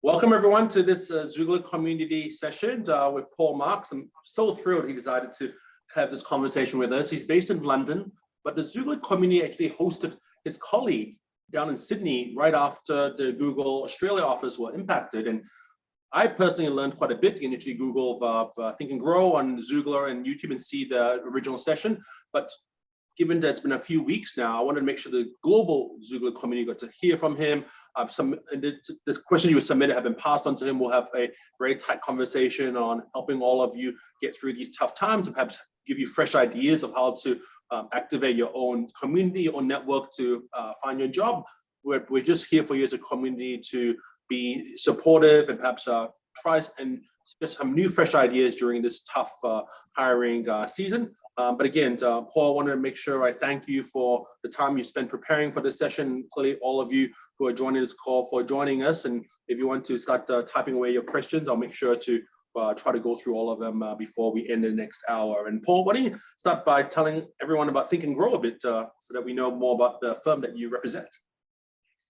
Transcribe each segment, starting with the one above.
Welcome everyone to this Xoogler community session with Paul Marks. I'm so thrilled he decided to have this conversation with us. He's based in London, but the Xoogler community actually hosted his colleague down in Sydney right after the Google Australia office were impacted. And I personally learned quite a bit. You can actually Google Think and Grow on Xoogler and YouTube and see the original session. But given that it's been a few weeks now, I wanted to make sure the global Xoogler community got to hear from him. This question you submitted have been passed on to him. We'll have a very tight conversation on helping all of you get through these tough times and perhaps give you fresh ideas of how to activate your own community, your own network to find your job. We're just here for you as a community to be supportive and perhaps try and just some new fresh ideas during this tough hiring season. But again, Paul, I wanted to make sure I thank you for the time you spent preparing for this session. Clearly, all of you who are joining this call for joining us. And if you want to start typing away your questions, I'll make sure to try to go through all of them before we end the next hour. And Paul, why don't you start by telling everyone about Think and Grow a bit so that we know more about the firm that you represent.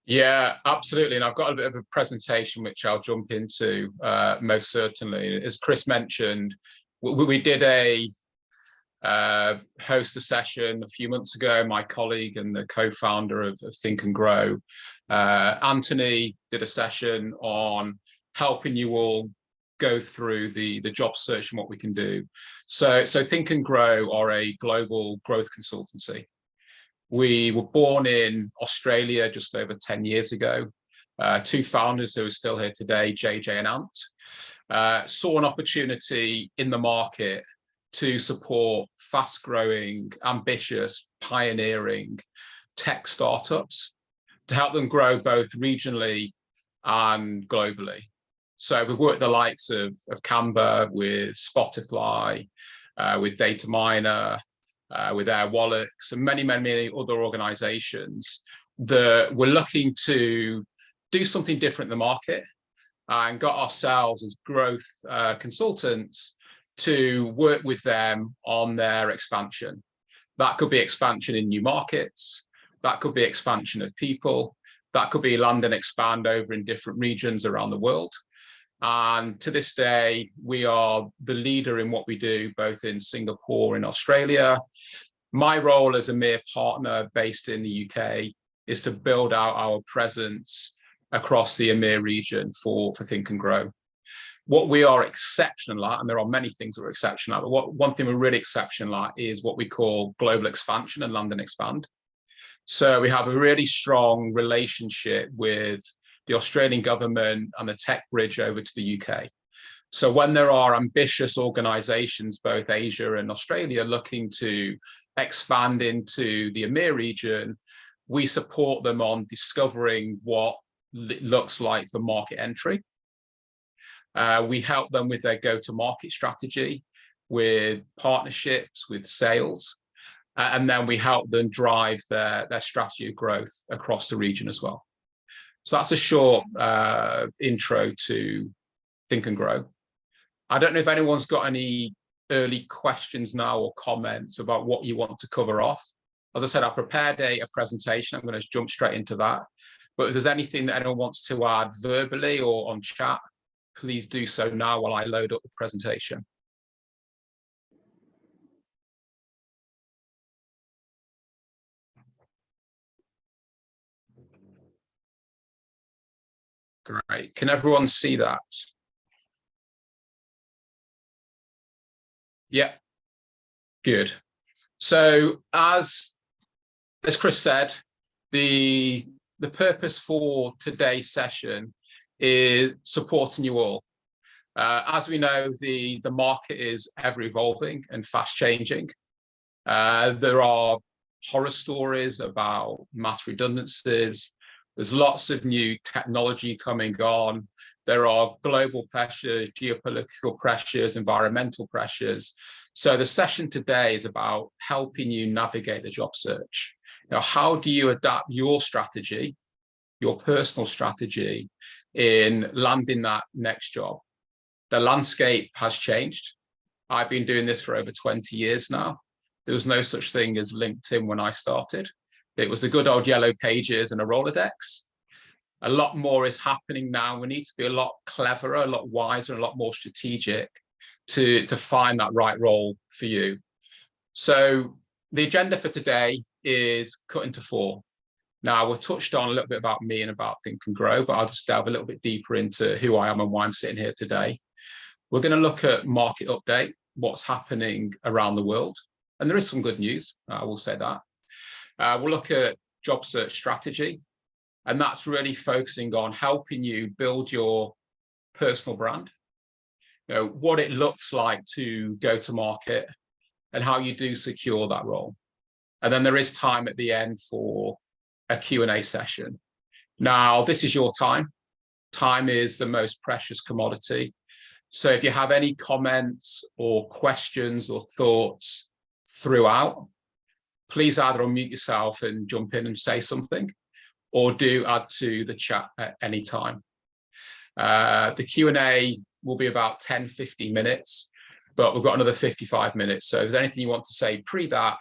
Yeah, absolutely. And I've got a bit of a presentation which I'll jump into most certainly. As Chris mentioned, we did host a session a few months ago. My colleague and the co-founder of Think and Grow, Anthony, did a session on helping you all go through the job search and what we can do. So Think and Grow are a global growth consultancy. We were born in Australia just over 10 years ago. Two founders who are still here today, JJ and Ant, saw an opportunity in the market to support fast-growing, ambitious, pioneering tech startups to help them grow both regionally and globally. So we've worked with the likes of Canva, with Spotify, with Data Miner, with Airwallex, and many other organizations that were looking to do something different in the market and got ourselves as growth consultants to work with them on their expansion. That could be expansion in new markets, that could be expansion of people, that could be land and expand over in different regions around the world. And to this day, we are the leader in what we do, both in Singapore and Australia. My role as a mere partner based in the UK is to build out our presence across the EMEA region for Think and Grow. What we are exceptional at, and there are many things that we're exceptional at, but one thing we're really exceptional at is what we call global expansion and land and expand. So we have a really strong relationship with the Australian government and the tech bridge over to the UK. So when there are ambitious organizations, both Asia and Australia, looking to expand into the EMEA region, we support them on discovering what it looks like for market entry. We help them with their go-to-market strategy, with partnerships, with sales, and then we help them drive their strategy of growth across the region as well. So that's a short intro to Think and Grow. I don't know if anyone's got any early questions now or comments about what you want to cover off. As I said, I prepared a presentation. I'm going to jump straight into that. But if there's anything that anyone wants to add verbally or on chat, please do so now while I load up the presentation. Great. Can everyone see that? Yeah. Good. So as Chris said, the purpose for today's session is supporting you all. As we know, the market is ever evolving and fast changing. There are horror stories about mass redundancies. There's lots of new technology coming on. There are global pressures, geopolitical pressures, environmental pressures. So the session today is about helping you navigate the job search. Now, how do you adapt your strategy, your personal strategy, in landing that next job? The landscape has changed. I've been doing this for over 20 years now. There was no such thing as LinkedIn when I started. It was the good old yellow pages and a Rolodex. A lot more is happening now. We need to be a lot cleverer, a lot wiser, a lot more strategic to find that right role for you. So the agenda for today is cut into 4. Now, we've touched on a little bit about me and about Think and Grow, but I'll just delve a little bit deeper into who I am and why I'm sitting here today. We're going to look at market update, what's happening around the world. And there is some good news, I will say that. We'll look at job search strategy, and that's really focusing on helping you build your personal brand, what it looks like to go to market and how you do secure that role. And then there is time at the end for a Q&A session. Now, this is your time. Time is the most precious commodity. So if you have any comments or questions or thoughts throughout, please either unmute yourself and jump in and say something, or do add to the chat at any time. The Q&A will be about 10-15 minutes, but we've got another 55 minutes. So if there's anything you want to say pre that,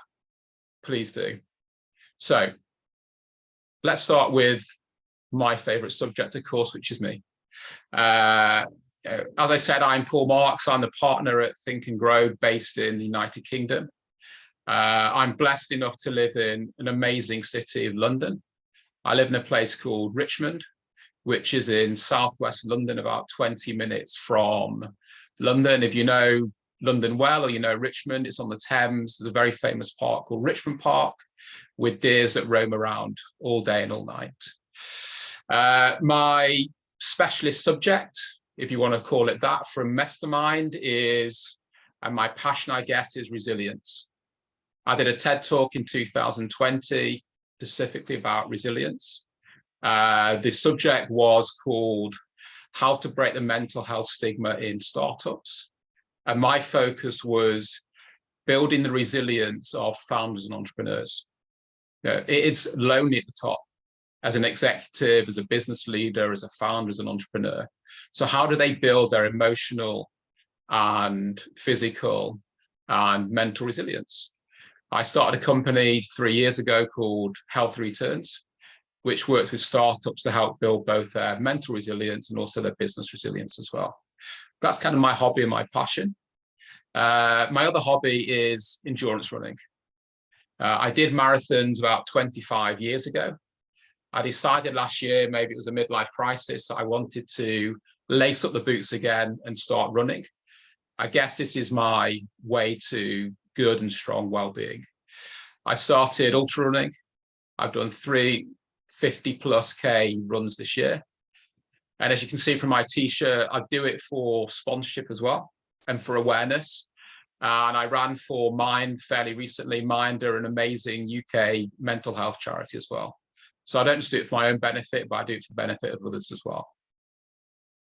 please do. So let's start with my favorite subject, of course, which is me. As I said, I'm Paul Marks. I'm the partner at Think and Grow based in the United Kingdom. I'm blessed enough to live in an amazing city of London. I live in a place called Richmond, which is in southwest London, about 20 minutes from London. If you know London well, or you know Richmond, it's on the Thames. There's a very famous park called Richmond Park with deers that roam around all day and all night. My specialist subject, if you want to call it that, from Mastermind is, and my passion, I guess, is resilience. I did a TED Talk in 2020 specifically about resilience. The subject was called How to Break the Mental Health Stigma in Startups. And my focus was building the resilience of founders and entrepreneurs. It's lonely at the top as an executive, as a business leader, as a founder, as an entrepreneur. So how do they build their emotional and physical and mental resilience? I started a company 3 years ago called Health Returns, which works with startups to help build both their mental resilience and also their business resilience as well. That's kind of my hobby and my passion. My other hobby is endurance running. I did marathons about 25 years ago. I decided last year, maybe it was a midlife crisis, I wanted to lace up the boots again and start running. I guess this is my way to good and strong well-being. I started ultra running. I've done 350+ runs this year. And as you can see from my t-shirt, I do it for sponsorship as well and for awareness. And I ran for Mind fairly recently. Mind are an amazing UK mental health charity as well. So I don't just do it for my own benefit, but I do it for the benefit of others as well.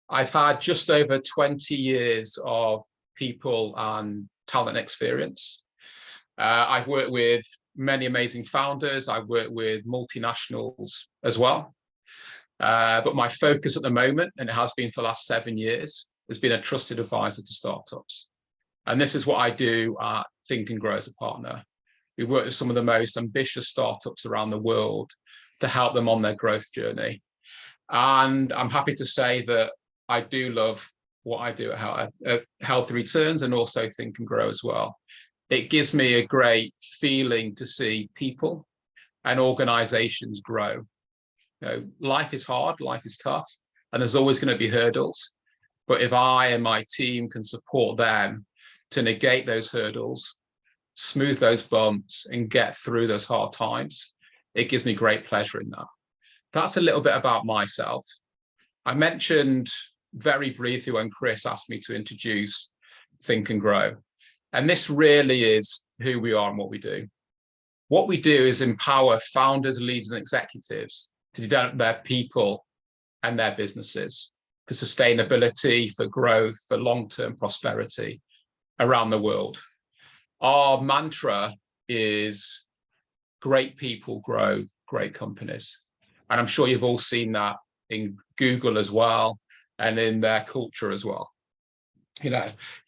I've had just over 20 years of people and talent experience. I've worked with many amazing founders. I've worked with multinationals as well. But my focus at the moment, and it has been for the last 7 years, has been a trusted advisor to startups. And this is what I do at Think and Grow as a partner. We work with some of the most ambitious startups around the world to help them on their growth journey. And I'm happy to say that I do love what I do at Health Returns and also Think and Grow as well. It gives me a great feeling to see people and organizations grow. Life is hard, life is tough, and there's always going to be hurdles. But if I and my team can support them to negate those hurdles, smooth those bumps, and get through those hard times, it gives me great pleasure in that. That's a little bit about myself. I mentioned very briefly when Chris asked me to introduce Think and Grow. And this really is who we are and what we do. What we do is empower founders, leaders, and executives to develop their people and their businesses for sustainability, for growth, for long-term prosperity around the world. Our mantra is great people grow great companies. And I'm sure you've all seen that in Google as well, and in their culture as well.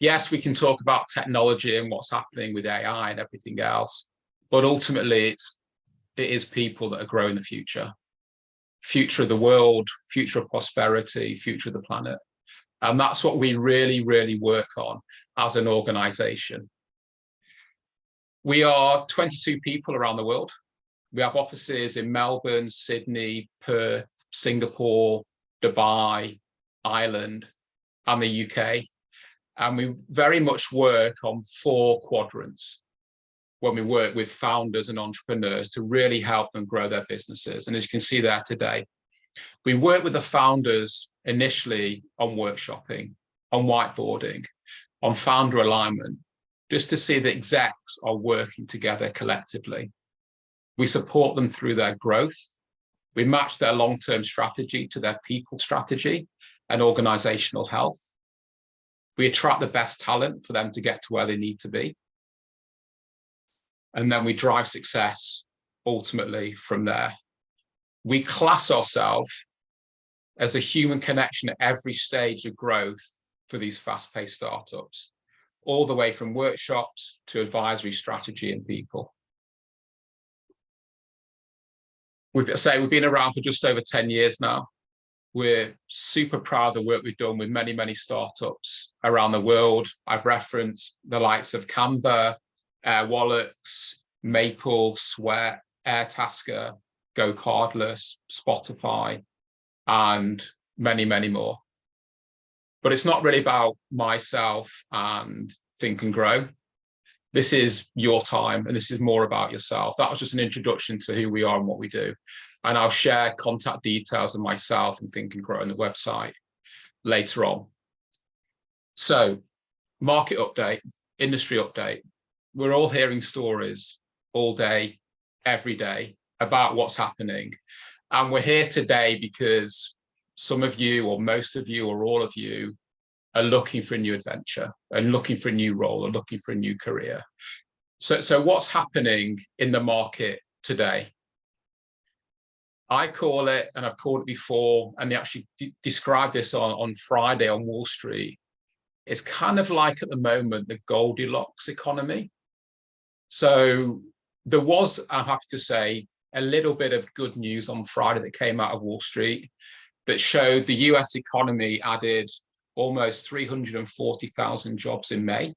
Yes, we can talk about technology and what's happening with AI and everything else, but ultimately it is people that are growing the future. future of the world, future of prosperity, future of the planet. And that's what we really, really work on as an organization. We are 22 people around the world. We have offices in Melbourne, Sydney, Perth, Singapore, Dubai, Ireland, and the UK. And we very much work on 4 quadrants when we work with founders and entrepreneurs to really help them grow their businesses. And as you can see there today, we work with the founders initially on workshopping, on whiteboarding, on founder alignment, just to see that execs are working together collectively. We support them through their growth. We match their long-term strategy to their people strategy and organizational health. We attract the best talent for them to get to where they need to be. And then we drive success ultimately from there. We class ourselves as a human connection at every stage of growth for these fast-paced startups, all the way from workshops to advisory, strategy, and people. We've been around for just over 10 years now. We're super proud of the work we've done with many, many startups around the world. I've referenced the likes of Canva, Airwallex, Maple, Sweat, Airtasker, Go Cardless, Spotify, and many, many more. But it's not really about myself and Think and Grow. This is your time, and this is more about yourself. That was just an introduction to who we are and what we do. And I'll share contact details of myself and Think and Grow on the website later on. So, market update, industry update. We're all hearing stories all day, every day about what's happening. And we're here today because some of you, or most of you, or all of you are looking for a new adventure and looking for a new role and looking for a new career. So what's happening in the market today? I call it, and I've called it before, and they actually described this on Friday on Wall Street. It's kind of like at the moment, the Goldilocks economy. So there was, I'm happy to say, a little bit of good news on Friday that came out of Wall Street that showed the US economy added almost 340,000 jobs in May,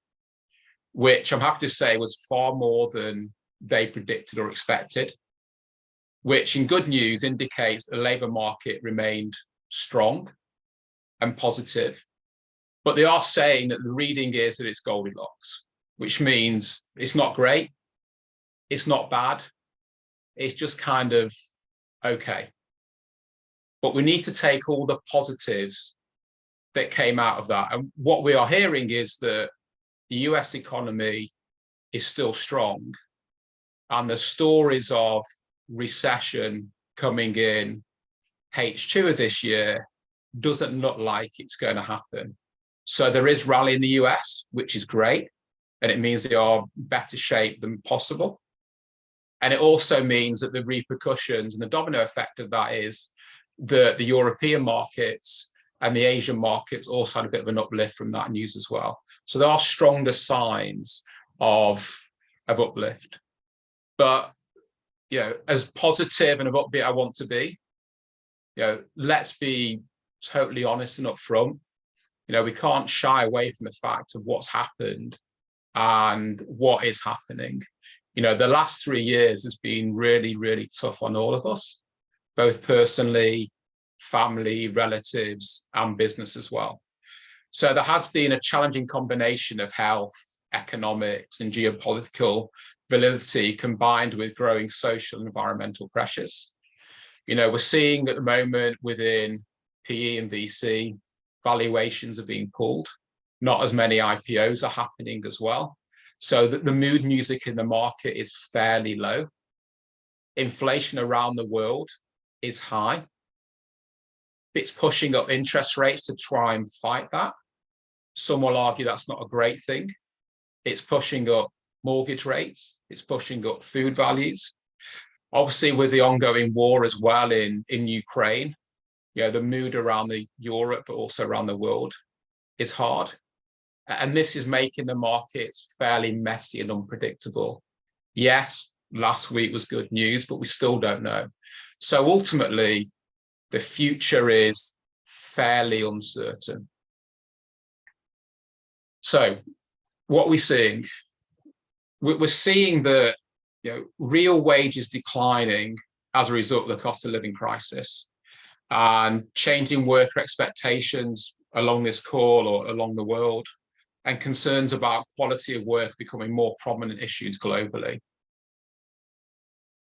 which I'm happy to say was far more than they predicted or expected, which in good news indicates the labour market remained strong and positive. But they are saying that the reading is that it's Goldilocks, which means it's not great, it's not bad, it's just kind of okay. But we need to take all the positives that came out of that. And what we are hearing is that the US economy is still strong, and the stories of recession coming in H2 of this year doesn't look like it's going to happen. So there is rally in the US, which is great, and it means they are better shape than possible. And it also means that the repercussions and the domino effect of that is that the European markets and the Asian markets also had a bit of an uplift from that news as well. So there are stronger signs of uplift. But, you know, as positive and upbeat I want to be, you know, let's be totally honest and upfront. You know, we can't shy away from the fact of what's happened and what is happening. You know, the last 3 years has been really, really tough on all of us, both personally, family, relatives, and business as well. So there has been a challenging combination of health, economics, and geopolitical validity combined with growing social and environmental pressures. You know, we're seeing at the moment within PE and VC, valuations are being pulled. Not as many IPOs are happening as well. So that the mood music in the market is fairly low. Inflation around the world is high. It's pushing up interest rates to try and fight that. Some will argue that's not a great thing. It's pushing up mortgage rates. It's pushing up food values. Obviously, with the ongoing war as well in Ukraine, you know, the mood around Europe, but also around the world is hard. And this is making the markets fairly messy and unpredictable. Yes, last week was good news, but we still don't know. So ultimately, the future is fairly uncertain. So what we're seeing, we're seeing the real wages declining as a result of the cost of living crisis, and changing worker expectations along this call or along the world, and concerns about quality of work becoming more prominent issues globally.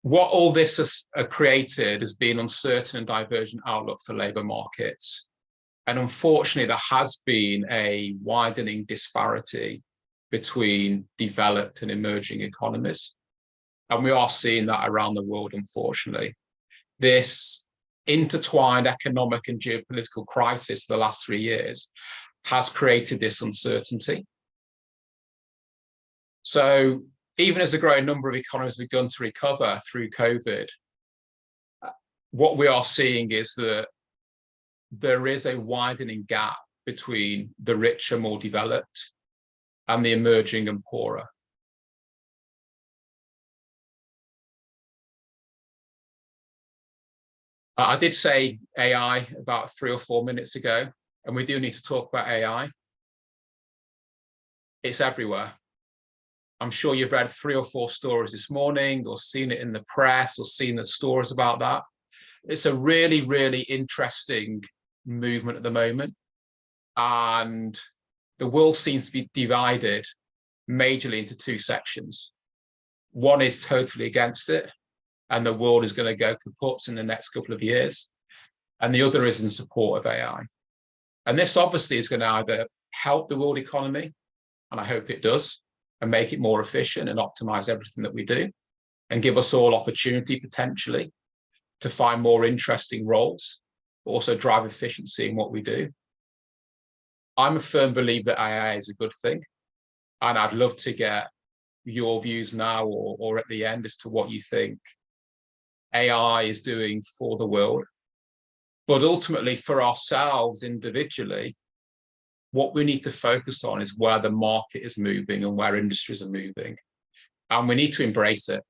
What all this has created has been uncertain and divergent outlook for labour markets. And unfortunately, there has been a widening disparity between developed and emerging economies. And we are seeing that around the world, unfortunately. This intertwined economic and geopolitical crisis for the last 3 years has created this uncertainty. So even as a growing number of economies have begun to recover through COVID, what we are seeing is that there is a widening gap between the richer, more developed, and the emerging and poorer. I did say AI about 3 or 4 minutes ago, and we do need to talk about AI. It's everywhere. I'm sure you've read 3 or 4 stories this morning, or seen it in the press, or seen the stories about that. It's a really, really interesting movement at the moment. And the world seems to be divided majorly into 2 sections. One is totally against it, and the world is going to go kaput in the next couple of years. And the other is in support of AI. And this obviously is going to either help the world economy, and I hope it does, and make it more efficient and optimize everything that we do, and give us all opportunity potentially to find more interesting roles, but also drive efficiency in what we do. I'm a firm believer that AI is a good thing, and I'd love to get your views now or at the end as to what you think AI is doing for the world. But ultimately, for ourselves individually, what we need to focus on is where the market is moving and where industries are moving. And we need to embrace it.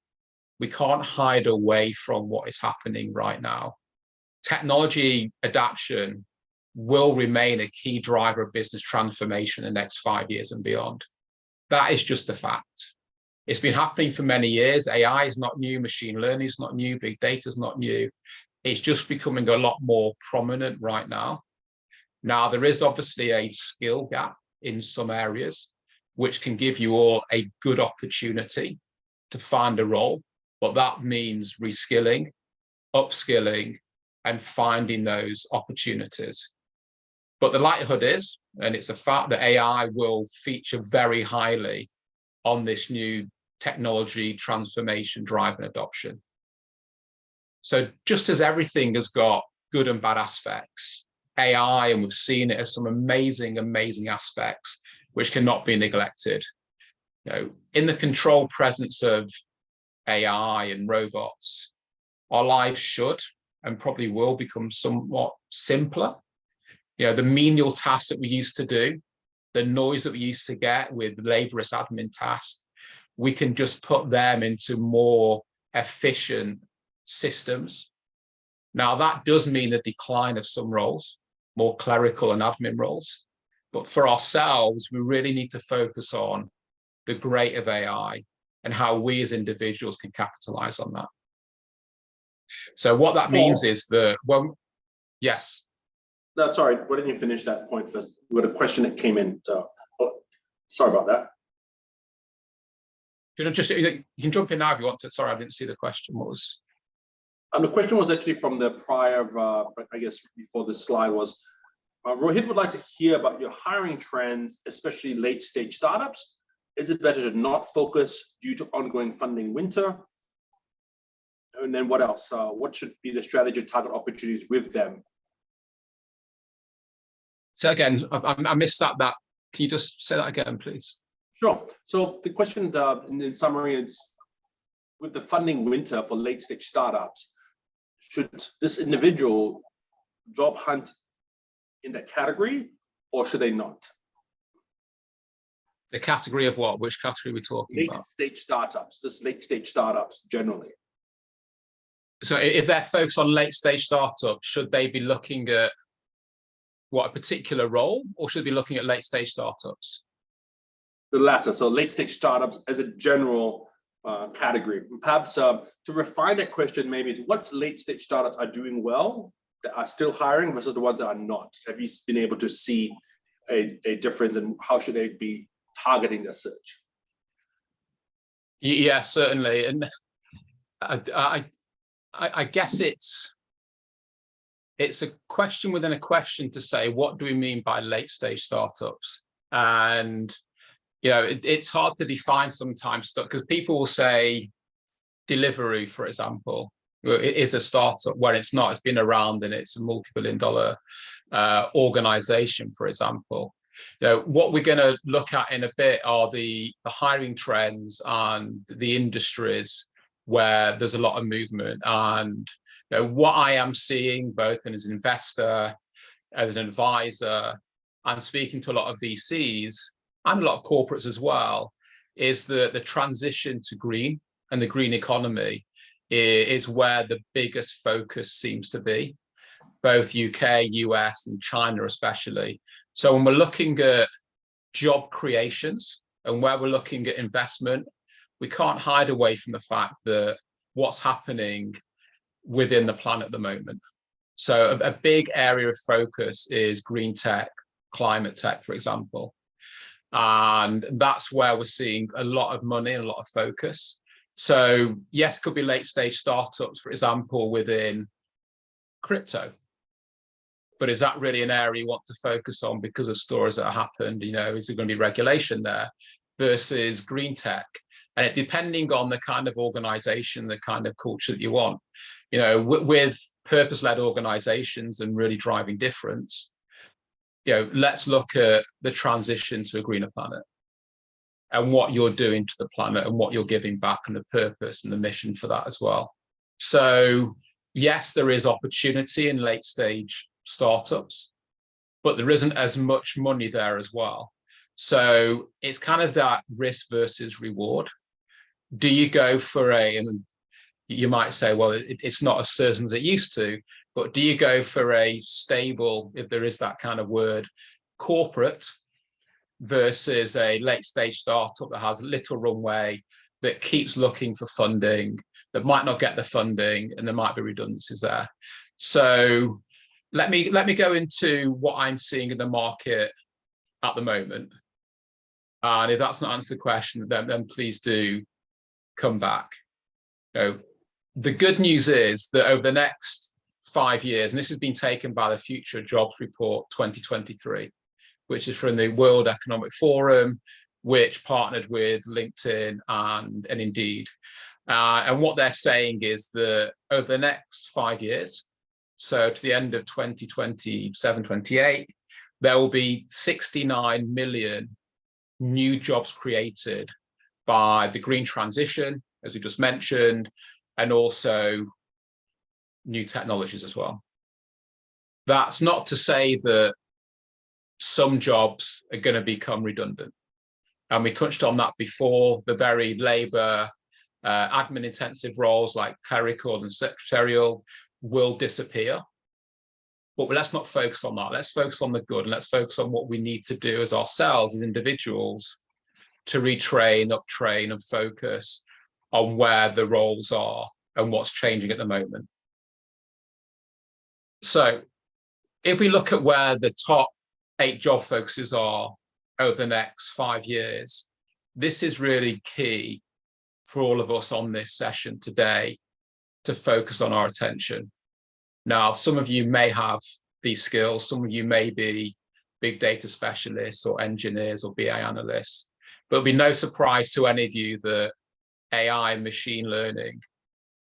We can't hide away from what is happening right now. Technology adaptation will remain a key driver of business transformation in the next 5 years and beyond. That is just a fact. It's been happening for many years. AI is not new, machine learning is not new, big data is not new. It's just becoming a lot more prominent right now. Now, there is obviously a skill gap in some areas, which can give you all a good opportunity to find a role, but that means reskilling, upskilling, and finding those opportunities. But the likelihood is, and it's a fact, that AI will feature very highly on this new technology transformation drive and adoption. So just as everything has got good and bad aspects, AI, and we've seen it as some amazing, amazing aspects, which cannot be neglected. In the controlled presence of AI and robots, our lives should and probably will become somewhat simpler. The menial tasks that we used to do, the noise that we used to get with laborious admin tasks, we can just put them into more efficient systems. Now, that does mean the decline of some roles, more clerical and admin roles. But for ourselves, we really need to focus on the great of AI and how we as individuals can capitalize on that. So what that means is that, yes. No, sorry, why didn't you finish that point first? We had a question that came in. So, sorry about that. You can jump in now if you want to. Sorry, I didn't see the question. What was? The question was actually from the prior, I guess, before this slide was, Rohit would like to hear about your hiring trends, especially late stage startups. Is it better to not focus due to ongoing funding winter? And then what else? What should be the strategy to target opportunities with them? So again, I missed that. Can you just say that again, please? Sure. So the question in summary is, with the funding winter for late stage startups, should this individual job hunt in that category or should they not? The category of what? Which category are we talking about? Late stage startups, just late stage startups generally. So if they're focused on late stage startups, should they be looking at what, a particular role, or should they be looking at late stage startups? The latter, so late stage startups as a general category. Perhaps to refine that question, maybe what late stage startups are doing well, that are still hiring versus the ones that are not? Have you been able to see a difference, and how should they be targeting their search? Yeah, certainly. And I guess it's a question within a question to say, what do we mean by late stage startups? And it's hard to define sometimes stuff, because people will say Deliveroo, for example, it is a startup, where it's not. It's been around and it's a multi-billion-dollar organization, for example. What we're going to look at in a bit are the hiring trends and the industries where there's a lot of movement. And what I am seeing, both as an investor, as an advisor, and speaking to a lot of VCs and a lot of corporates as well, is the transition to green and the green economy is where the biggest focus seems to be, both UK, US, and China especially. So when we're looking at job creations and where we're looking at investment, we can't hide away from the fact that what's happening within the planet at the moment. So a big area of focus is green tech, climate tech, for example. And that's where we're seeing a lot of money and a lot of focus. So yes, it could be late stage startups, for example, within crypto. But is that really an area you want to focus on because of stories that have happened? Is there going to be regulation there versus green tech? And it, depending on the kind of organization, the kind of culture that you want, with purpose-led organizations and really driving difference, let's look at the transition to a greener planet and what you're doing to the planet and what you're giving back, and the purpose and the mission for that as well. So yes, there is opportunity in late stage startups, but there isn't as much money there as well. So it's kind of that risk versus reward. Do you go for and you might say, well, it's not as certain as it used to, but do you go for a stable, if there is that kind of word, corporate, versus a late stage startup that has little runway, that keeps looking for funding, that might not get the funding, and there might be redundancies there? So let me go into what I'm seeing in the market at the moment. And if that's not answered the question, then please do come back. The good news is that over the next 5 years, and this has been taken by the Future Jobs Report 2023, which is from the World Economic Forum, which partnered with LinkedIn and Indeed. And what they're saying is that over the next 5 years, so to the end of 2027, 28, there will be 69 million new jobs created by the green transition, as we just mentioned, and also new technologies as well. That's not to say that some jobs are going to become redundant. And we touched on that before. The very labor, admin intensive roles like clerical and secretarial will disappear. But let's not focus on that. Let's focus on the good, and let's focus on what we need to do as ourselves, as individuals, to retrain, uptrain, and focus on where the roles are and what's changing at the moment. So if we look at where the top 8 job focuses are over the next 5 years, this is really key for all of us on this session today to focus on our attention. Now, some of you may have these skills. Some of you may be big data specialists or engineers or BI analysts, but it'll be no surprise to any of you that AI and machine learning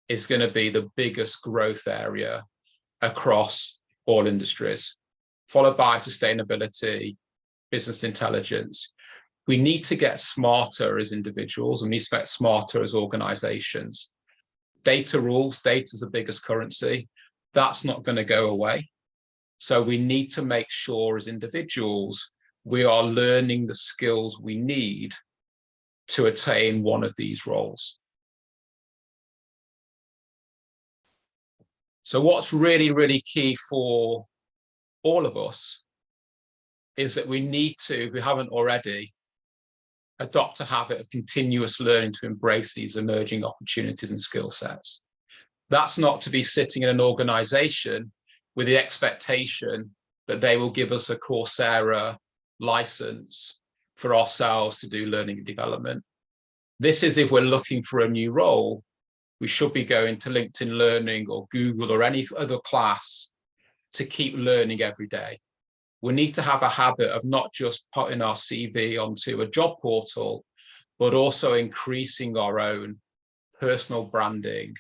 is going to be the biggest growth area across all industries, followed by sustainability, business intelligence. We need to get smarter as individuals, and we need to get smarter as organizations. Data rules, data is the biggest currency. That's not going to go away. So we need to make sure as individuals, we are learning the skills we need to attain one of these roles. So what's really, really key for all of us is that we need to, if we haven't already, adopt a habit of continuous learning to embrace these emerging opportunities and skill sets. That's not to be sitting in an organization with the expectation that they will give us a Coursera license for ourselves to do learning and development. This is if we're looking for a new role, we should be going to LinkedIn Learning or Google or any other class to keep learning every day. We need to have a habit of not just putting our CV onto a job portal, but also increasing our own personal branding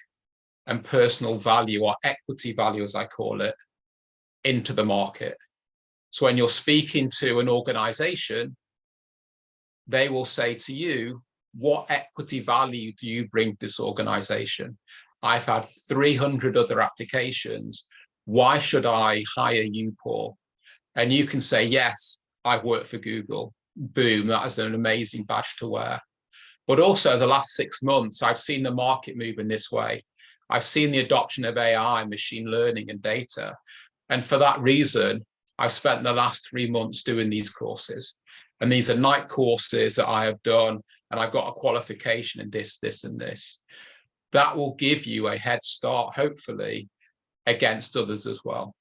and personal value, or equity value, as I call it, into the market. So when you're speaking to an organization, they will say to you, what equity value do you bring to this organization? I've had 300 other applications. Why should I hire you, Paul? And you can say, yes, I've worked for Google. Boom, that is an amazing badge to wear. But also the last 6 months, I've seen the market move in this way. I've seen the adoption of AI, machine learning, and data. And for that reason, I've spent the last 3 months doing these courses. And these are night courses that I have done, and I've got a qualification in this, this, and this. That will give you a head start, hopefully, against others as well.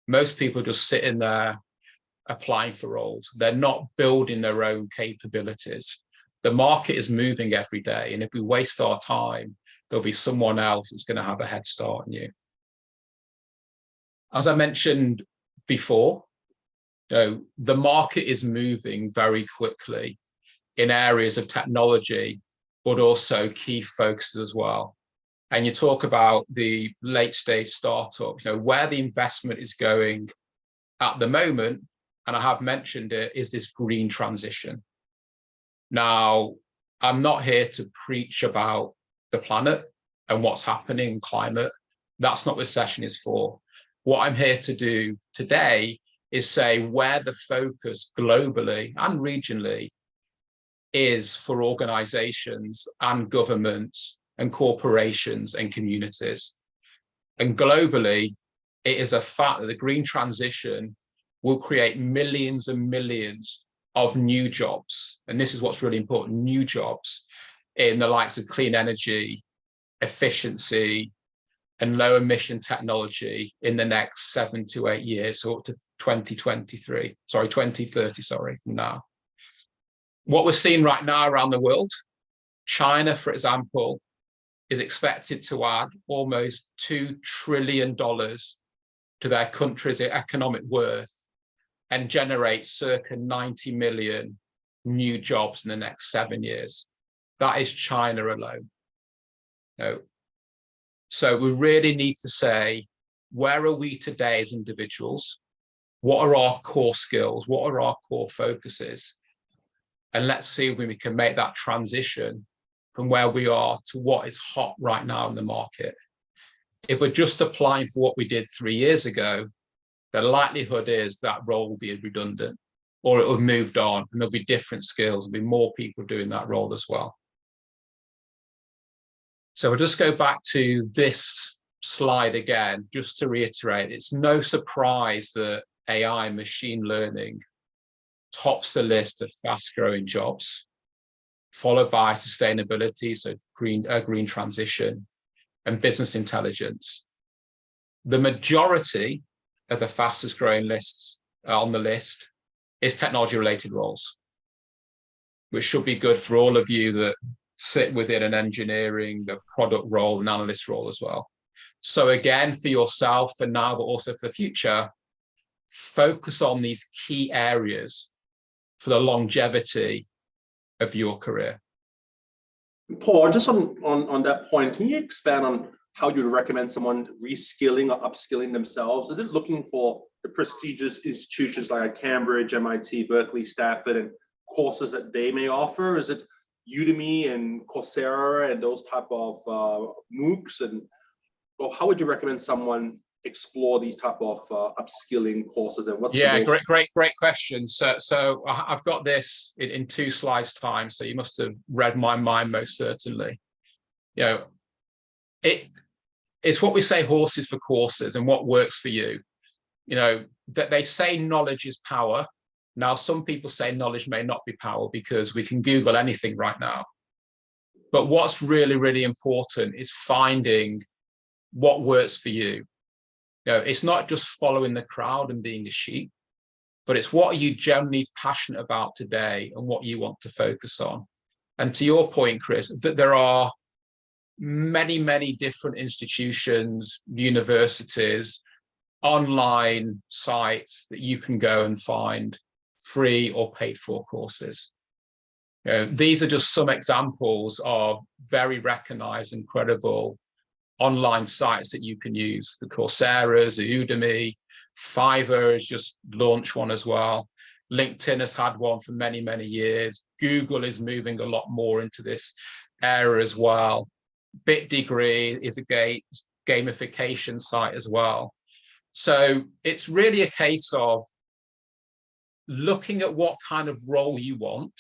Most people just sit in there applying for roles. They're not building their own capabilities. The market is moving every day. And if we waste our time, there'll be someone else that's going to have a head start on you. As I mentioned before, the market is moving very quickly in areas of technology, but also key focuses as well. And you talk about the late stage startups, where the investment is going at the moment, and I have mentioned it, is this green transition. Now, I'm not here to preach about the planet and what's happening in climate. That's not what this session is for. What I'm here to do today is say where the focus globally and regionally is for organizations and governments and corporations and communities. And globally, it is a fact that the green transition will create millions and millions of new jobs. And this is what's really important, new jobs in the likes of clean energy, efficiency, and low emission technology in the next 7 to 8 years, so up to 2030, from now. What we're seeing right now around the world, China, for example, is expected to add almost $2 trillion to their country's economic worth and generate circa 90 million new jobs in the next 7 years. That is China alone. So we really need to say, where are we today as individuals? What are our core skills? What are our core focuses? And let's see if we can make that transition from where we are to what is hot right now in the market. If we're just applying for what we did 3 years ago, the likelihood is that role will be redundant, or it will have moved on, and there'll be different skills, there'll be more people doing that role as well. So we'll just go back to this slide again, just to reiterate, it's no surprise that AI and machine learning tops the list of fast-growing jobs, followed by sustainability, so green transition, and business intelligence. The majority of the fastest growing lists on the list is technology-related roles, which should be good for all of you that sit within an engineering, a product role, an analyst role as well. So again, for yourself for now, but also for the future, focus on these key areas for the longevity of your career. Paul, just on that point, can you expand on how you'd recommend someone reskilling or upskilling themselves? Is it looking for the prestigious institutions like Cambridge, MIT, Berkeley, Stanford, and courses that they may offer? Is it Udemy and Coursera and those type of MOOCs? And or how would you recommend someone explore these type of upskilling courses? And what's great question. So I've got this in 2 slides time, so you must have read my mind most certainly. it's what we say, horses for courses, and what works for you. You know, that they say knowledge is power. Now, some people say knowledge may not be power because we can Google anything right now. But what's really, really important is finding what works for you. You know, it's not just following the crowd and being a sheep, but it's what are you generally passionate about today and what you want to focus on. And to your point, Chris, that there are many, many different institutions, universities, online sites that you can go and find free or paid for courses. You know, these are just some examples of very recognized and credible online sites that you can use. The Coursera's, the Udemy, Fiverr has just launched one as well. LinkedIn has had one for many, many years. Google is moving a lot more into this area as well. BitDegree is a gamification site as well. So it's really a case of looking at what kind of role you want,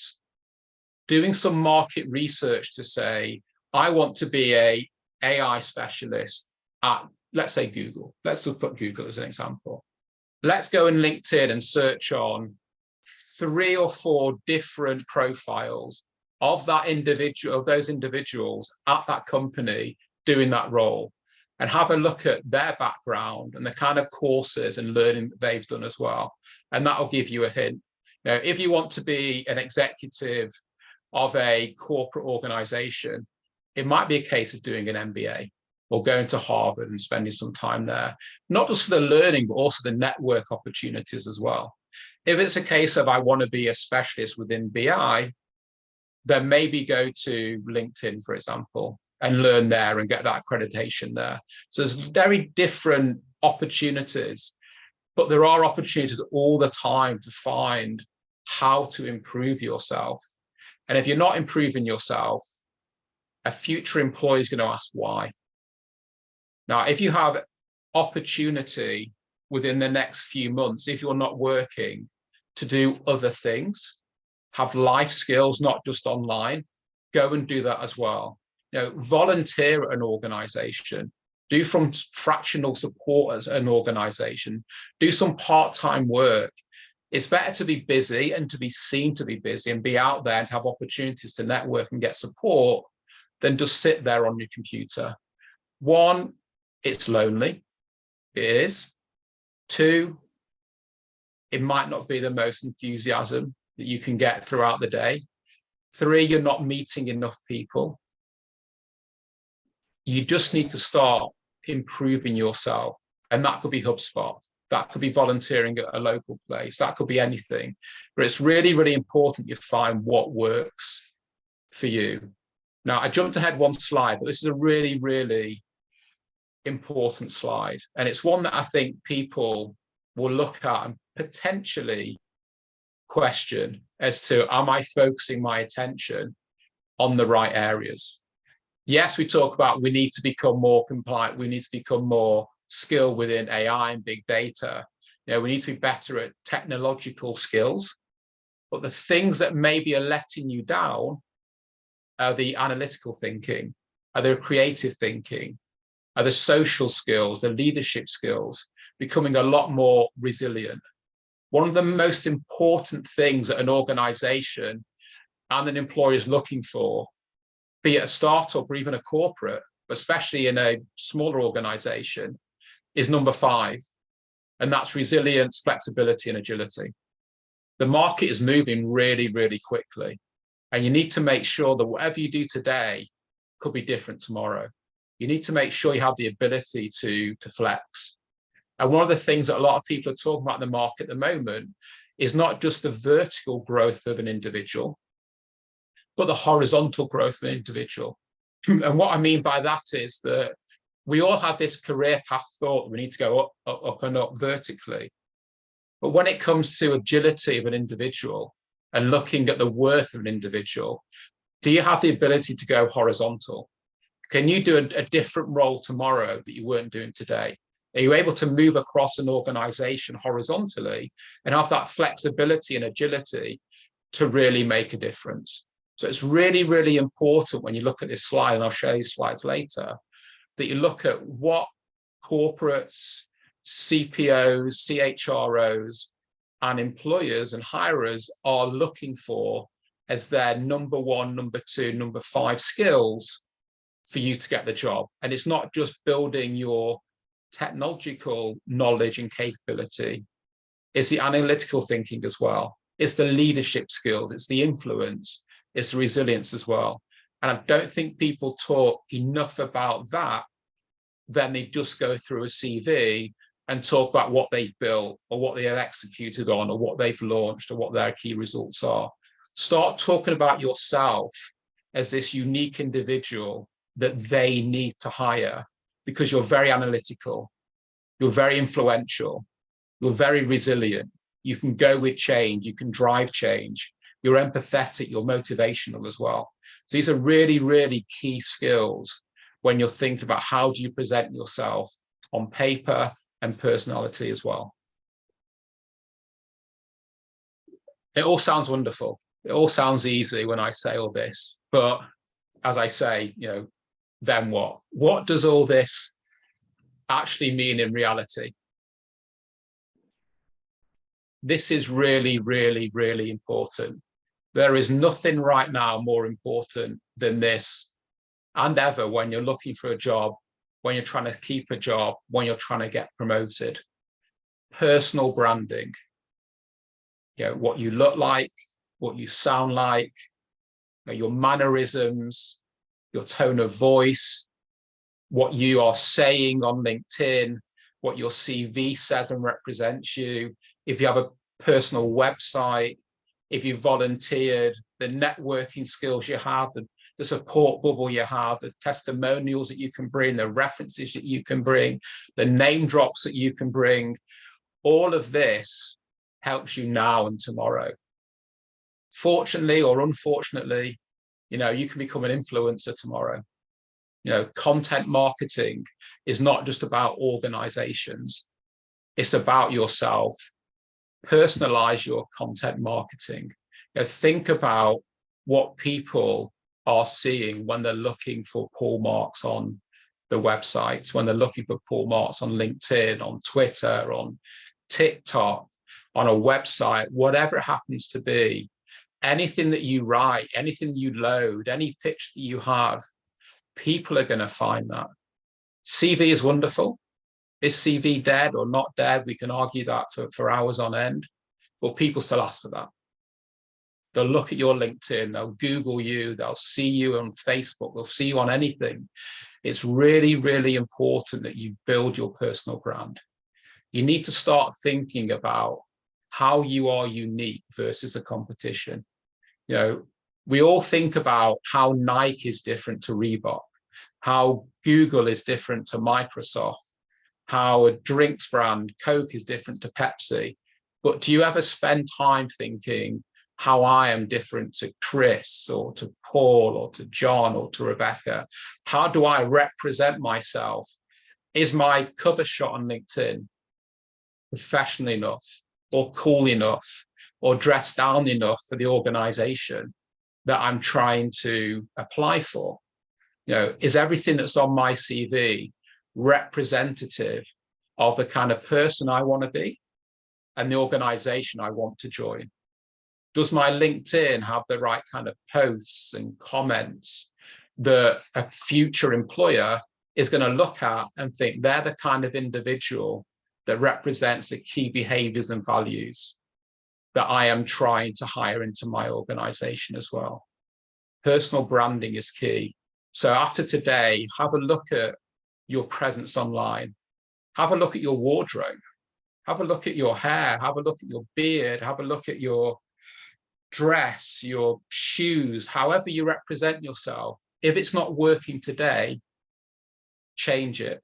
doing some market research to say, I want to be a AI specialist at, let's say, Google. Let's put Google as an example. Let's go on LinkedIn and search on 3 or 4 different profiles of that individual, of those individuals at that company doing that role, and have a look at their background and the kind of courses and learning that they've done as well. And that'll give you a hint. Now, if you want to be an executive of a corporate organization, it might be a case of doing an MBA or going to Harvard and spending some time there, not just for the learning, but also the network opportunities as well. If it's a case of I want to be a specialist within BI, then maybe go to LinkedIn, for example, and learn there and get that accreditation there. So there's very different opportunities, but there are opportunities all the time to find how to improve yourself. And if you're not improving yourself, a future employee is going to ask why. Now, if you have opportunity within the next few months, if you're not working, to do other things, have life skills, not just online, go and do that as well. You know, volunteer at an organization, do some fractional support as an organization, do some part-time work. It's better to be busy and to be seen to be busy and be out there and have opportunities to network and get support than just sit there on your computer. 1, it's lonely. It is. 2, it might not be the most enthusiasm that you can get throughout the day. 3, you're not meeting enough people. You just need to start improving yourself. And that could be HubSpot. That could be volunteering at a local place. That could be anything. But it's really, really important you find what works for you. Now, I jumped ahead one slide, but this is a really, really important slide. And it's one that I think people will look at and potentially question as to, am I focusing my attention on the right areas? Yes, we talk about we need to become more compliant. We need to become more skilled within AI and big data. You know, we need to be better at technological skills. But the things that maybe are letting you down are the analytical thinking, are the creative thinking, are the social skills, the leadership skills, becoming a lot more resilient. One of the most important things that an organization and an employer is looking for, be it a startup or even a corporate, but especially in a smaller organization, is number 5. And that's resilience, flexibility, and agility. The market is moving really, really quickly. And you need to make sure that whatever you do today could be different tomorrow. You need to make sure you have the ability to flex. And one of the things that a lot of people are talking about in the market at the moment is not just the vertical growth of an individual, but the horizontal growth of an individual. And what I mean by that is that we all have this career path thought we need to go up and up vertically. But when it comes to agility of an individual and looking at the worth of an individual, do you have the ability to go horizontal? Can you do a different role tomorrow that you weren't doing today? Are you able to move across an organization horizontally and have that flexibility and agility to really make a difference? So it's really, really important when you look at this slide, and I'll show you slides later, that you look at what corporates, CPOs, CHROs, and employers and hirers are looking for as their number one, number two, number five skills for you to get the job. And it's not just building your technological knowledge and capability, it's the analytical thinking as well. It's the leadership skills, it's the influence, it's the resilience as well. And I don't think people talk enough about that. Then they just go through a CV and talk about what they've built or what they have executed on or what they've launched or what their key results are. Start talking about yourself as this unique individual that they need to hire, because you're very analytical, you're very influential, you're very resilient, you can go with change, you can drive change, you're empathetic, you're motivational as well. So these are really, really key skills when you're thinking about how do you present yourself on paper and personality as well. It all sounds wonderful. It all sounds easy when I say all this, but as I say, you know, then what? What does all this actually mean in reality? This is really, really, really important. There is nothing right now more important than this and ever when you're looking for a job, when you're trying to keep a job, when you're trying to get promoted. Personal branding. You know, what you look like, what you sound like, you know, your mannerisms, your tone of voice, what you are saying on LinkedIn, what your CV says and represents you, if you have a personal website, if you volunteered, the networking skills you have, the support bubble you have, the testimonials that you can bring, the references that you can bring, the name drops that you can bring, all of this helps you now and tomorrow. Fortunately or unfortunately, you know, you can become an influencer tomorrow. You know, content marketing is not just about organizations. It's about yourself. Personalize your content marketing. You know, think about what people are seeing when they're looking for Paul Marks on the website, when they're looking for Paul Marks on LinkedIn, on Twitter, on TikTok, on a website, whatever it happens to be. Anything that you write, anything you load, any pitch that you have, people are going to find that. CV is wonderful. Is CV dead or not dead? We can argue that for hours on end, but people still ask for that. They'll look at your LinkedIn, they'll Google you, they'll see you on Facebook, they'll see you on anything. It's really, really important that you build your personal brand. You need to start thinking about how you are unique versus the competition. You know, we all think about how Nike is different to Reebok, how Google is different to Microsoft, how a drinks brand, Coke, is different to Pepsi. But do you ever spend time thinking how I am different to Chris or to Paul or to John or to Rebecca? How do I represent myself? Is my cover shot on LinkedIn professional enough or cool enough or dressed down enough for the organization that I'm trying to apply for? You know, is everything that's on my CV representative of the kind of person I want to be and the organization I want to join? Does my LinkedIn have the right kind of posts and comments that a future employer is going to look at and think they're the kind of individual that represents the key behaviors and values that I am trying to hire into my organization as well? Personal branding is key. So after today, have a look at your presence online. Have a look at your wardrobe. Have a look at your hair. Have a look at your beard. Have a look at your dress, your shoes, however you represent yourself. If it's not working today, change it.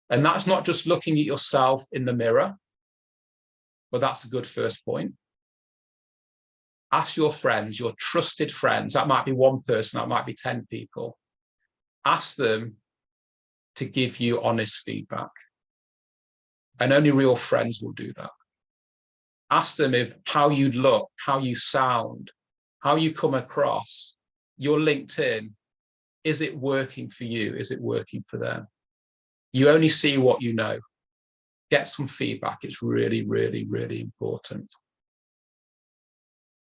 And that's not just looking at yourself in the mirror, but that's a good first point. Ask your friends, your trusted friends. That might be one person, that might be 10 people. Ask them to give you honest feedback. And only real friends will do that. Ask them if how you look, how you sound, how you come across, your LinkedIn is it working for you? Is it working for them? You only see what you know. Get some feedback. It's really, really, really important.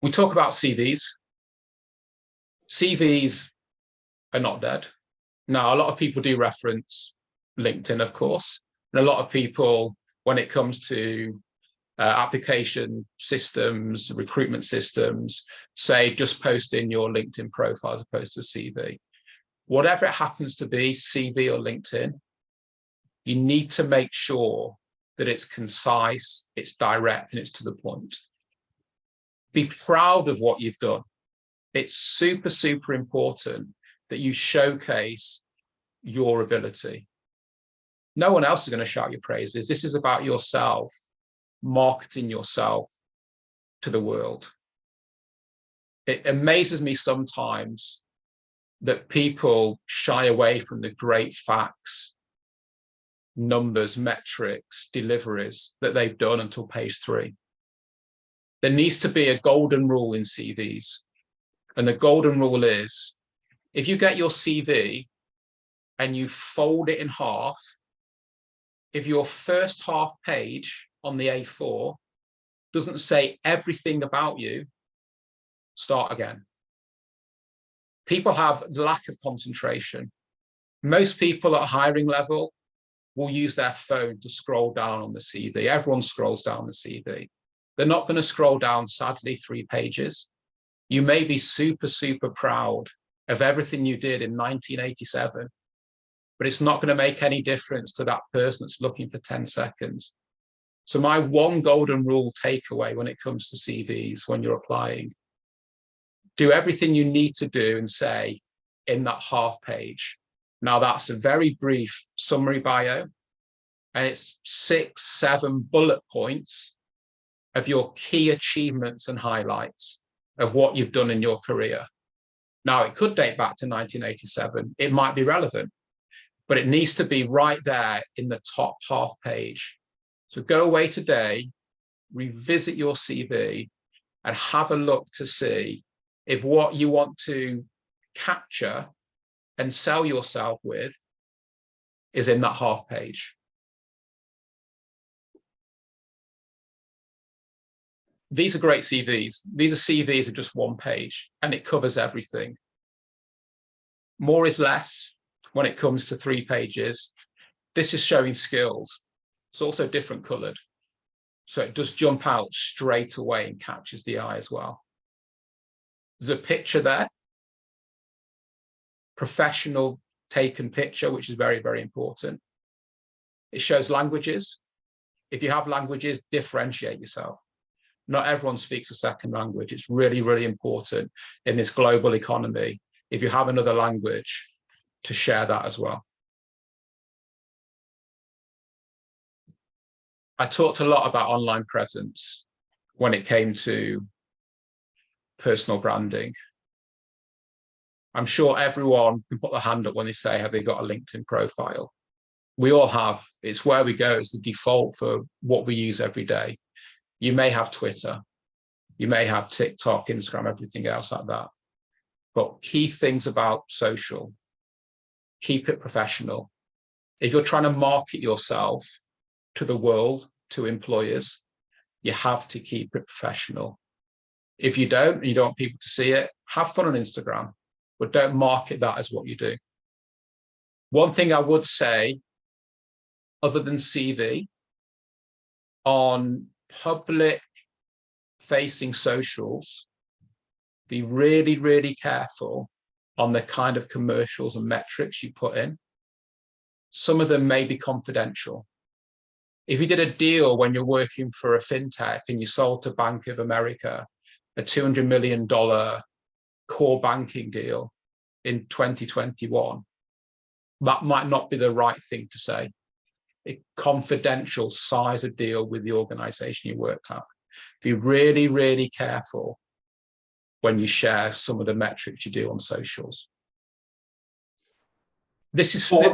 We talk about CVs. CVs are not dead. Now, a lot of people do reference LinkedIn, of course. And a lot of people, when it comes to application systems, recruitment systems, say just post in your LinkedIn profile as opposed to a CV. Whatever it happens to be, CV or LinkedIn, you need to make sure that it's concise, it's direct, and it's to the point. Be proud of what you've done. It's super, super important that you showcase your ability. No one else is going to shout your praises. This is about yourself, marketing yourself to the world. It amazes me sometimes that people shy away from the great facts, numbers, metrics, deliveries that they've done until page 3. There needs to be a golden rule in CVs. And the golden rule is, if you get your CV and you fold it in half, if your first half page on the A4 doesn't say everything about you, start again. People have lack of concentration. Most people at hiring level will use their phone to scroll down on the CV. Everyone scrolls down the CV. They're not going to scroll down, sadly, 3 pages. You may be super, super proud of everything you did in 1987, but it's not going to make any difference to that person that's looking for 10 seconds. So my one golden rule takeaway when it comes to CVs, when you're applying, do everything you need to do and say in that half page. Now that's a very brief summary bio, and it's 6, 7 bullet points of your key achievements and highlights of what you've done in your career. Now, it could date back to 1987. It might be relevant, but it needs to be right there in the top half page. So go away today, revisit your CV, and have a look to see if what you want to capture and sell yourself with is in that half page. These are great CVs. These are CVs of just 1 page, and it covers everything. More is less when it comes to 3 pages. This is showing skills. It's also different colored. So it does jump out straight away and catches the eye as well. There's a picture there. Professional taken picture, which is very, very important. It shows languages. If you have languages, differentiate yourself. Not everyone speaks a second language. It's really, really important in this global economy, if you have another language, to share that as well. I talked a lot about online presence when it came to personal branding. I'm sure everyone can put their hand up when they say, have they got a LinkedIn profile? We all have. It's where we go. It's the default for what we use every day. You may have Twitter, you may have TikTok, Instagram, everything else like that. But key things about social, keep it professional. If you're trying to market yourself to the world, to employers, you have to keep it professional. If you don't, and you don't want people to see it, have fun on Instagram, but don't market that as what you do. One thing I would say, other than CV, on public facing socials, be really, really careful on the kind of commercials and metrics you put in. Some of them may be confidential. If you did a deal when you're working for a fintech and you sold to Bank of America a $200 million core banking deal in 2021, that might not be the right thing to say. A confidential size of deal with the organization you worked at. Be really, really careful when you share some of the metrics you do on socials. This is sorry,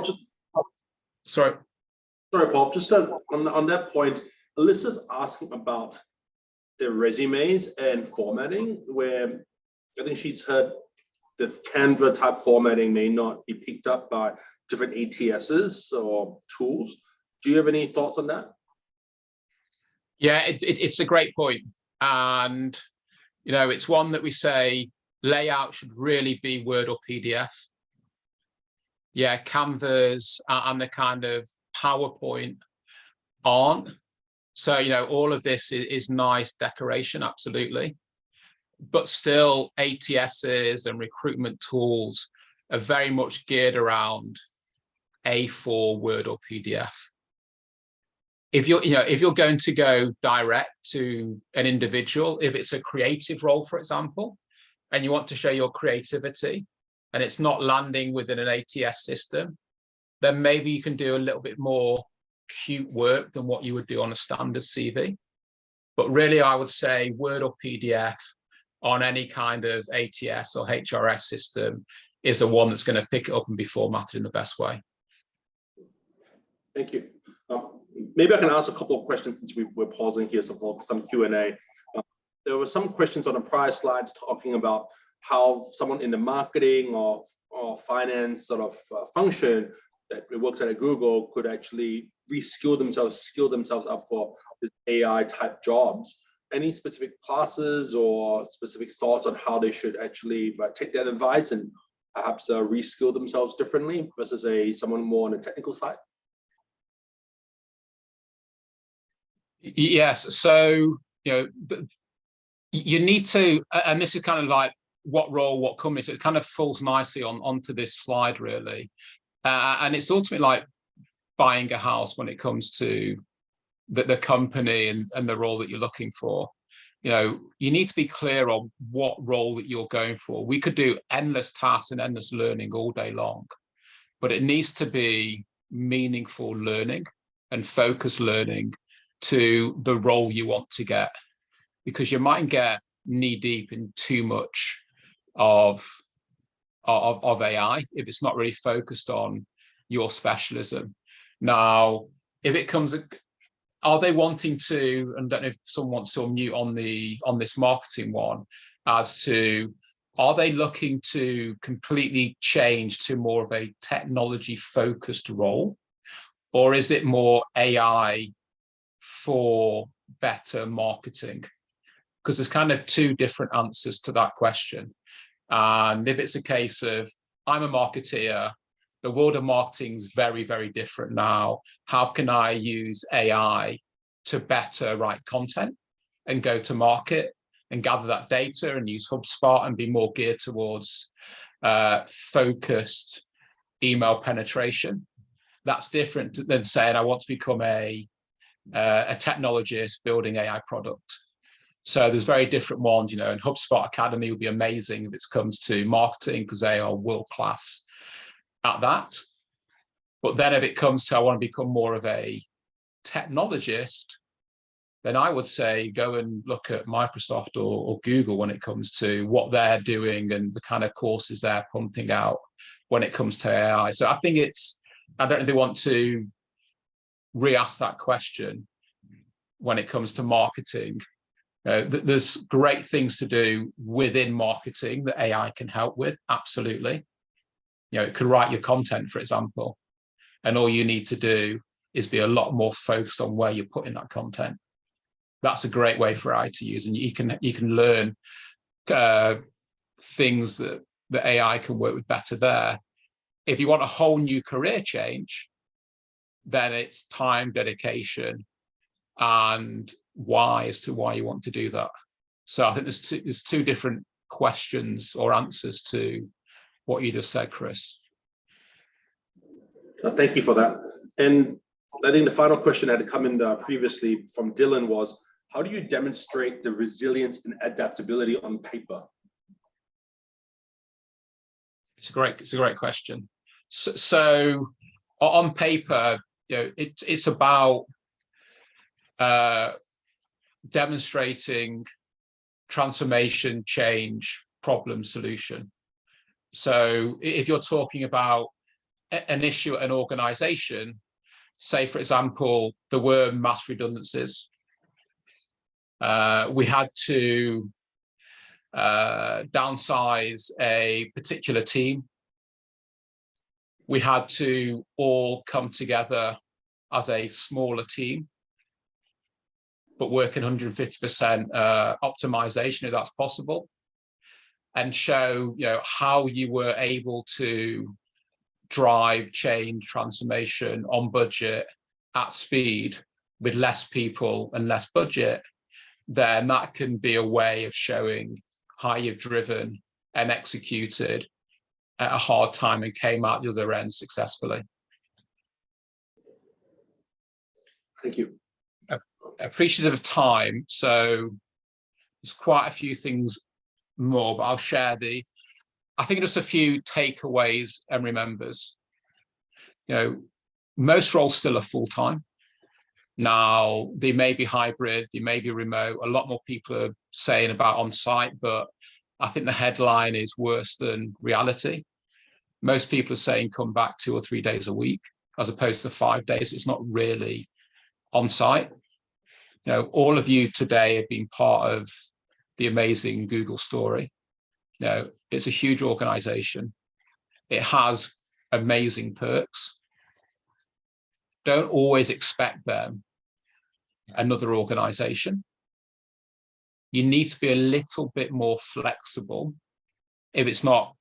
Paul. Just on that point, Alyssa's asking about the resumes and formatting, where I think she's heard the Canva type formatting may not be picked up by different ATSs or tools. Do you have any thoughts on that? Yeah, it's a great point. And, it's one that we say layout should really be Word or PDF. Yeah, Canvas and the kind of PowerPoint aren't. So, all of this is nice decoration, absolutely. But still, ATSs and recruitment tools are very much geared around A4, Word or PDF. If you're going to go direct to an individual, if it's a creative role, for example, and you want to show your creativity and it's not landing within an ATS system, then maybe you can do a little bit more cute work than what you would do on a standard CV. But really, I would say Word or PDF on any kind of ATS or HRS system is the one that's going to pick it up and be formatted in the best way. Thank you. Maybe I can ask a couple of questions since we're pausing here for some Q&A. There were some questions on the prior slides talking about how someone in the marketing or finance sort of function that works at Google could actually skill themselves up for this AI type jobs. Any specific classes or specific thoughts on how they should actually take that advice and perhaps reskill themselves differently versus someone more on the technical side? Yes, so you need to, and this is kind of like what role, what company, so it kind of falls nicely onto this slide really, and it's ultimately like buying a house when it comes to the company and the role that you're looking for. You need to be clear on what role that you're going for. We could do endless tasks and endless learning all day long, but it needs to be meaningful learning and focused learning to the role you want to get, because you might get knee deep in too much of AI if it's not really focused on your specialism. Now, if it comes, are they wanting to, and I don't know if someone wants to unmute on this marketing one, as to, are they looking to completely change to more of a technology focused role, or is it more AI for better marketing? Because there's kind of two different answers to that question. And if it's a case of, I'm a marketeer, the world of marketing is very, very different now. How can I use AI to better write content and go to market and gather that data and use HubSpot and be more geared towards focused email penetration? That's different than saying, I want to become a technologist building AI product. So there's very different ones, and HubSpot Academy would be amazing if it comes to marketing because they are world-class at that. But then if it comes to, I want to become more of a technologist, then I would say go and look at Microsoft or Google when it comes to what they're doing and the kind of courses they're pumping out when it comes to AI. So I think I don't know if they want to re-ask that question when it comes to marketing. There's great things to do within marketing that AI can help with, absolutely. It could write your content, for example, and all you need to do is be a lot more focused on where you're putting that content. That's a great way for AI to use, and you can learn things that the AI can work with better there. If you want a whole new career change, then it's time, dedication, and why as to why you want to do that. So I think there's two different questions or answers to what you just said, Chris. Thank you for that. And I think the final question that had come in previously from Dylan was, how do you demonstrate the resilience and adaptability on paper? It's a great question. So on paper, it's about demonstrating transformation, change, problem, solution. So if you're talking about an issue at an organization, say, for example, there were mass redundancies. We had to downsize a particular team. We had to all come together as a smaller team, but working 150% optimization if that's possible, and show how you were able to drive change, transformation on budget at speed with less people and less budget. Then that can be a way of showing how you've driven and executed at a hard time and came out the other end successfully. Thank you. Appreciative of time, so there's quite a few things more, but I'll share I think just a few takeaways and remembers. Most roles still are full-time. Now, they may be hybrid, they may be remote. A lot more people are saying about on-site, but I think the headline is worse than reality. Most people are saying come back 2 or 3 days a week, as opposed to 5 days. It's not really on-site. All of you today have been part of the amazing Google story. It's a huge organization. It has amazing perks. Don't always expect them another organization. You need to be a little bit more flexible if it's not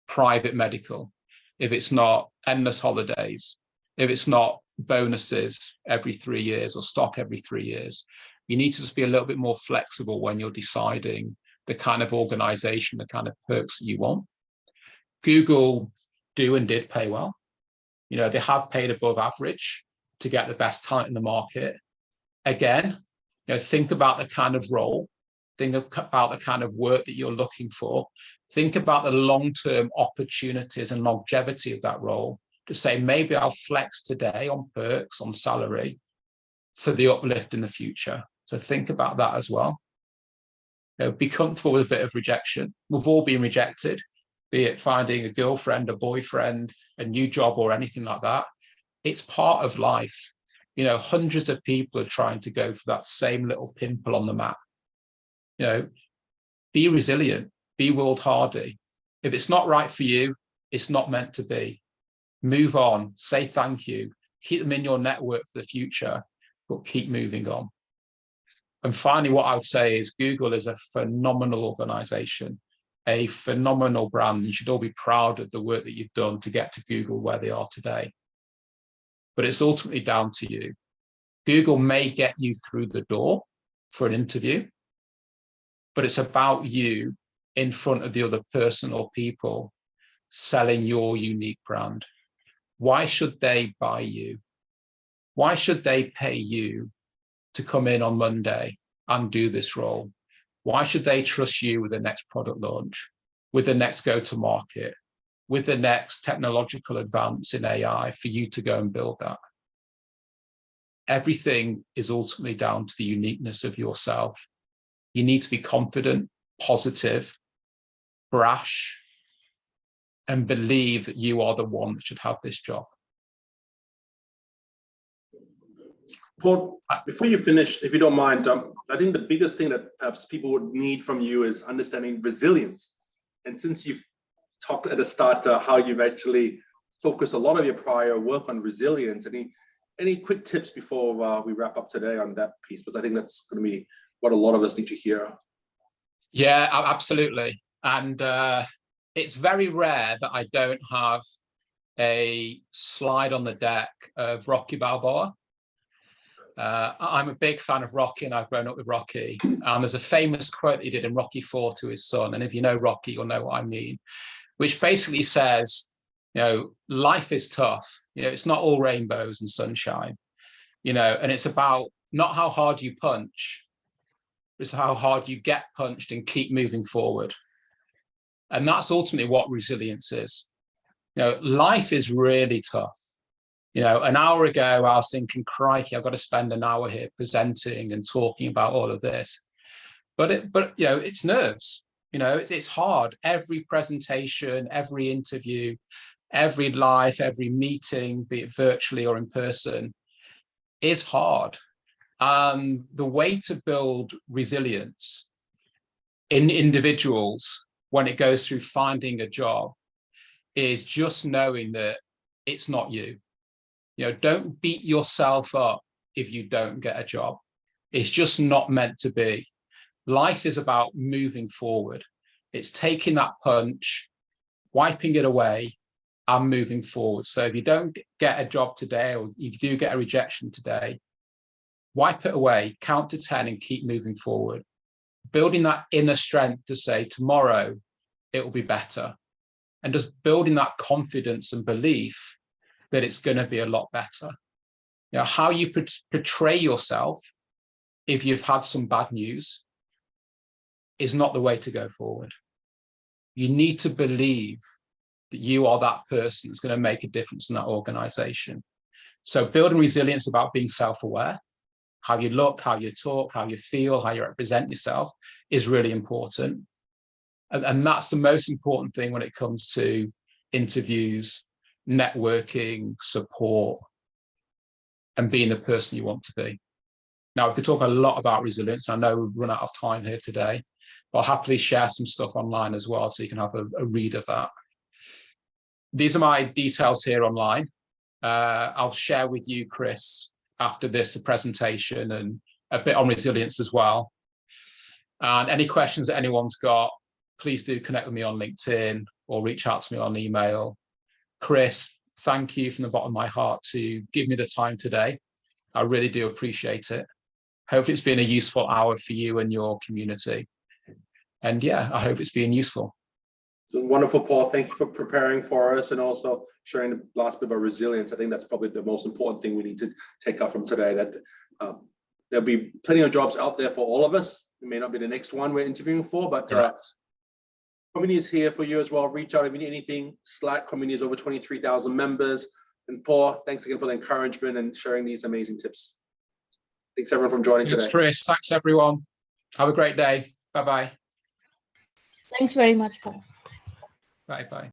private medical, if it's not endless holidays, if it's not bonuses every 3 years or stock every 3 years. You need to just be a little bit more flexible when you're deciding the kind of organization, the kind of perks that you want. Google do and did pay well. They have paid above average to get the best talent in the market. Again, think about the kind of role, think about the kind of work that you're looking for, think about the long-term opportunities and longevity of that role, to say, maybe I'll flex today on perks, on salary, for the uplift in the future. So think about that as well. Be comfortable with a bit of rejection. We've all been rejected, be it finding a girlfriend, a boyfriend, a new job, or anything like that. It's part of life. Hundreds of people are trying to go for that same little pimple on the map. Be resilient, be world hardy. If it's not right for you, it's not meant to be. Move on, say thank you, keep them in your network for the future, but keep moving on. And finally, what I would say is Google is a phenomenal organization, a phenomenal brand. You should all be proud of the work that you've done to get to Google where they are today. But it's ultimately down to you. Google may get you through the door for an interview, but it's about you in front of the other person or people selling your unique brand. Why should they buy you? Why should they pay you to come in on Monday and do this role? Why should they trust you with the next product launch, with the next go-to-market, with the next technological advance in AI for you to go and build that? Everything is ultimately down to the uniqueness of yourself. You need to be confident, positive, brash, and believe that you are the one that should have this job. Paul, before you finish, if you don't mind, I think the biggest thing that perhaps people would need from you is understanding resilience. And since you've talked at the start how you've actually focused a lot of your prior work on resilience, any quick tips before we wrap up today on that piece? Because I think that's going to be what a lot of us need to hear. Yeah, absolutely. And it's very rare that I don't have a slide on the deck of Rocky Balboa. I'm a big fan of Rocky, and I've grown up with Rocky. There's a famous quote he did in Rocky IV to his son, and if you know Rocky, you'll know what I mean, which basically says, life is tough. It's not all rainbows and sunshine, and it's about not how hard you punch, it's how hard you get punched and keep moving forward. And that's ultimately what resilience is. Life is really tough. An hour ago, I was thinking, crikey, I've got to spend an hour here presenting and talking about all of this. But it's nerves. It's hard. Every presentation, every interview, every live, every meeting, be it virtually or in person, is hard. The way to build resilience in individuals when it goes through finding a job is just knowing that it's not you. You know, don't beat yourself up if you don't get a job. It's just not meant to be. Life is about moving forward. It's taking that punch, wiping it away, and moving forward. So if you don't get a job today, or you do get a rejection today, wipe it away, count to 10 and keep moving forward. Building that inner strength to say tomorrow it will be better. And just building that confidence and belief that it's going to be a lot better. You know, how you portray yourself if you've had some bad news is not the way to go forward. You need to believe that you are that person that's going to make a difference in that organization. So building resilience about being self-aware, how you look, how you talk, how you feel, how you represent yourself is really important. And that's the most important thing when it comes to interviews, networking, support, and being the person you want to be. Now, we could talk a lot about resilience. I know we've run out of time here today, but I'll happily share some stuff online as well so you can have a read of that. These are my details here online. I'll share with you, Chris, after this presentation and a bit on resilience as well. And any questions that anyone's got, please do connect with me on LinkedIn or reach out to me on email. Chris, thank you from the bottom of my heart to give me the time today. I really do appreciate it. Hope it's been a useful hour for you and your community. And yeah, I hope it's been useful. So wonderful, Paul. Thank you for preparing for us and also sharing the last bit about resilience. I think that's probably the most important thing we need to take up from today, that there'll be plenty of jobs out there for all of us. It may not be the next one we're interviewing for, but community is here for you as well. Reach out if you need anything. Slack community is over 23,000 members. And Paul, thanks again for the encouragement and sharing these amazing tips. Thanks everyone for joining today. Thanks, Chris. Thanks everyone. Have a great day. Bye-bye. Thanks very much, Paul. Bye-bye.